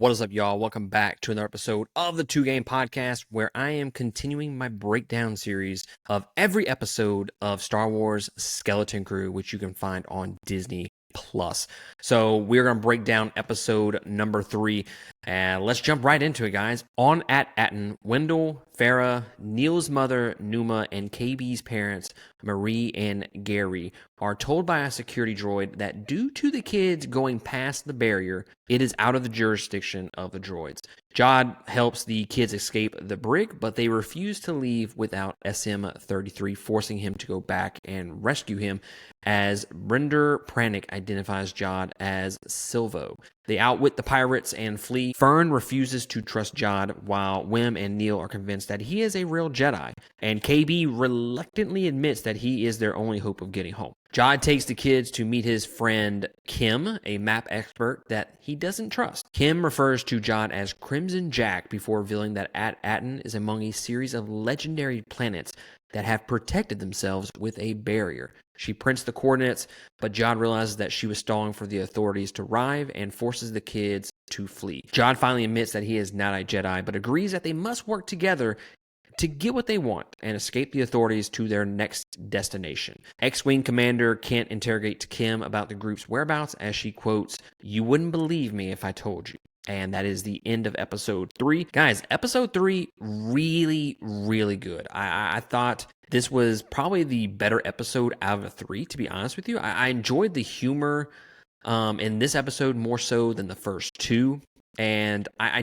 What is up, y'all? Welcome back to another episode of the Two Game Podcast, where I am continuing my breakdown series of every episode of Star Wars Skeleton Crew, which you can find on Disney Plus. So we're going to break down episode number 3, and let's jump right into it, guys. On At-Aten, Wendell, Farah, Neil's mother, Numa, and KB's parents, Marie and Gary, are told by a security droid that due to the kids going past the barrier, it is out of the jurisdiction of the droids. Jod helps the kids escape the brig, but they refuse to leave without SM-33, forcing him to go back and rescue him, as Brinder Pranik identifies Jod as Silvo. They outwit the pirates and flee. Fern refuses to trust Jod, while Wim and Neil are convinced that he is a real Jedi, and KB reluctantly admits that he is their only hope of getting home. Jod takes the kids to meet his friend Kim, a map expert that he doesn't trust. Kim refers to Jod as Crimson Jack before revealing that At-Aten is among a series of legendary planets that have protected themselves with a barrier. She prints the coordinates, but Jod realizes that she was stalling for the authorities to arrive and forces the kids to flee. Jod finally admits that he is not a Jedi, but agrees that they must work together to get what they want and escape the authorities to their next destination. X-Wing Commander Kent interrogates Kim about the group's whereabouts as she quotes, "You wouldn't believe me if I told you." And that is the end of episode 3. Guys, episode 3, really, really good. I thought this was probably the better episode out of the 3, to be honest with you. I enjoyed the humor in this episode more so than the first 2. And I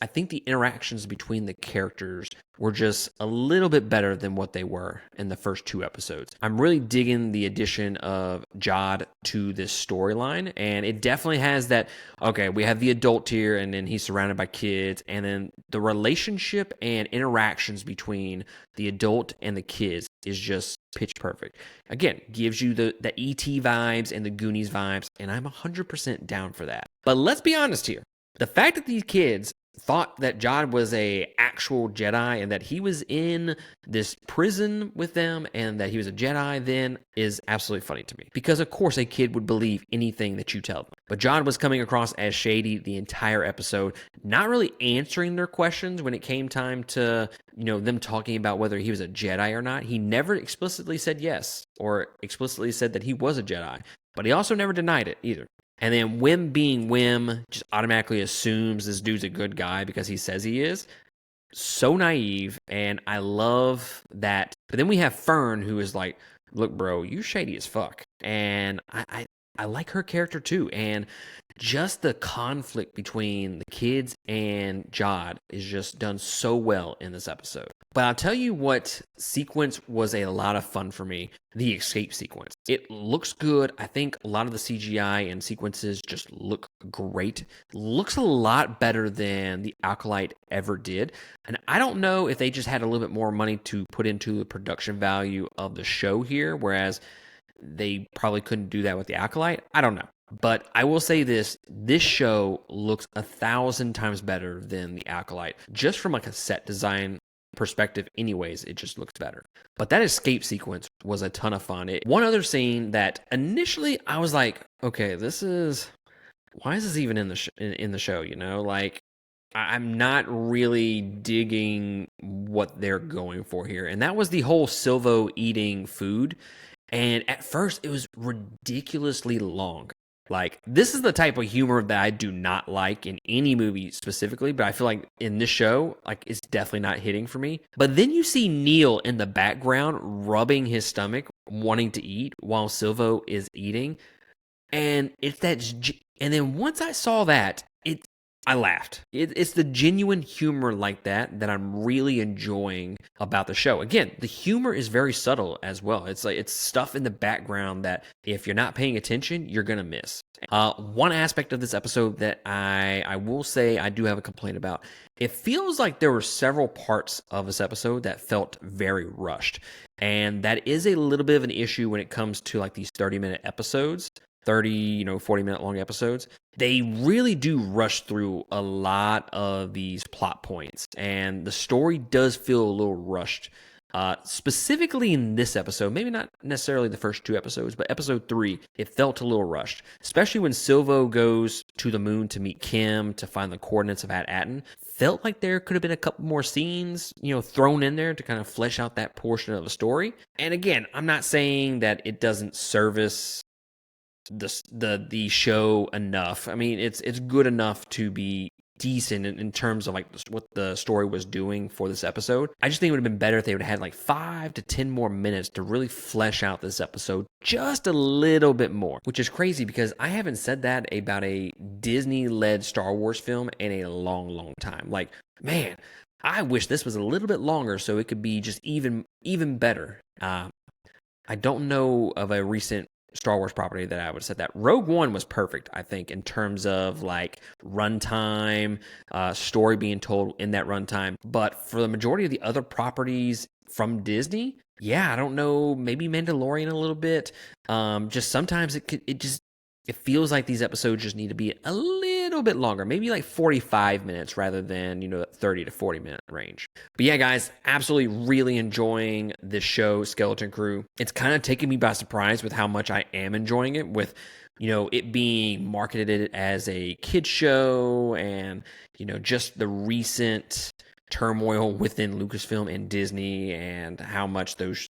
think the interactions between the characters were just a little bit better than what they were in the first 2 episodes. I'm really digging the addition of Jod to this storyline, and it definitely has that, okay, we have the adult here, and then he's surrounded by kids, and then the relationship and interactions between the adult and the kids is just pitch perfect. Again, gives you the E.T. vibes and the Goonies vibes, and I'm 100% down for that. But let's be honest here. The fact that these kids thought that Jod was a actual Jedi and that he was in this prison with them and that he was a Jedi then is absolutely funny to me. Because of course a kid would believe anything that you tell them. But Jod was coming across as shady the entire episode, not really answering their questions when it came time to, them talking about whether he was a Jedi or not. He never explicitly said yes or explicitly said that he was a Jedi, but he also never denied it either. And then Wim being Wim just automatically assumes this dude's a good guy because he says he is. So naive, and I love that. But then we have Fern, who is like, look, bro, you shady as fuck. And I like her character too. And just the conflict between the kids and Jod is just done so well in this episode. But I'll tell you what sequence was a lot of fun for me, the escape sequence. It looks good. I think a lot of the CGI and sequences just look great. Looks a lot better than the Acolyte ever did. And I don't know if they just had a little bit more money to put into the production value of the show here, whereas they probably couldn't do that with the Acolyte. I don't know. But I will say this show looks 1,000 times better than the Acolyte. Just from like a set design perspective anyways, it just looks better. But that escape sequence was a ton of fun. One other scene that initially I was like, okay, why is this even in the show, Like, I'm not really digging what they're going for here. And that was the whole Silvo eating food. And at first, it was ridiculously long. Like, this is the type of humor that I do not like in any movie specifically, but I feel like in this show, like, it's definitely not hitting for me. But then you see Neil in the background rubbing his stomach, wanting to eat while Silvo is eating. And it's that, and then once I saw that, I laughed. It's the genuine humor like that I'm really enjoying about the show. Again, the humor is very subtle as well. It's like it's stuff in the background that if you're not paying attention, you're gonna miss. One aspect of this episode that I will say I do have a complaint about. It feels like there were several parts of this episode that felt very rushed, and that is a little bit of an issue when it comes to like these 30-minute episodes. 30, 40-minute long episodes, they really do rush through a lot of these plot points, and the story does feel a little rushed Specifically in this episode, maybe not necessarily the first 2 episodes, but episode 3, it felt a little rushed, especially when Silvo goes to the moon to meet Kim to find the coordinates of At-Aten. Felt like there could have been a couple more scenes, thrown in there to kind of flesh out that portion of the story. And again, I'm not saying that it doesn't service the show enough. I mean, it's good enough to be decent in terms of like what the story was doing for this episode. I just think it would have been better if they would have had like 5 to 10 more minutes to really flesh out this episode just a little bit more, which is crazy because I haven't said that about a Disney-led Star Wars film in a long time. Like, man, I wish this was a little bit longer so it could be just even better. I don't know of a recent Star Wars property that I would have said that. Rogue One was perfect, I think, in terms of like runtime, story being told in that runtime. But for the majority of the other properties from Disney, yeah, I don't know, maybe Mandalorian a little bit. Just sometimes it feels like these episodes just need to be a little bit longer, maybe like 45 minutes rather than, 30 to 40 minute range. But yeah, guys, absolutely really enjoying this show, Skeleton Crew. It's kind of taken me by surprise with how much I am enjoying it, with, it being marketed as a kid show and, just the recent turmoil within Lucasfilm and Disney and how much those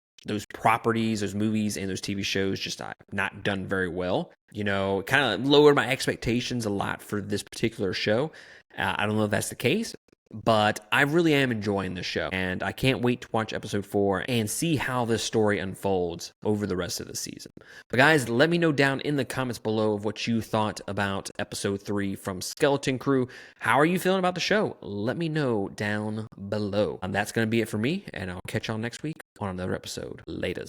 properties, those movies, and those TV shows just not done very well. It kind of lowered my expectations a lot for this particular show. I don't know if that's the case, but I really am enjoying this show, and I can't wait to watch episode 4 and see how this story unfolds over the rest of the season. But guys, let me know down in the comments below of what you thought about episode 3 from Skeleton Crew. How are you feeling about the show? Let me know down below. And that's going to be it for me, and I'll catch y'all next week on another episode. Laters.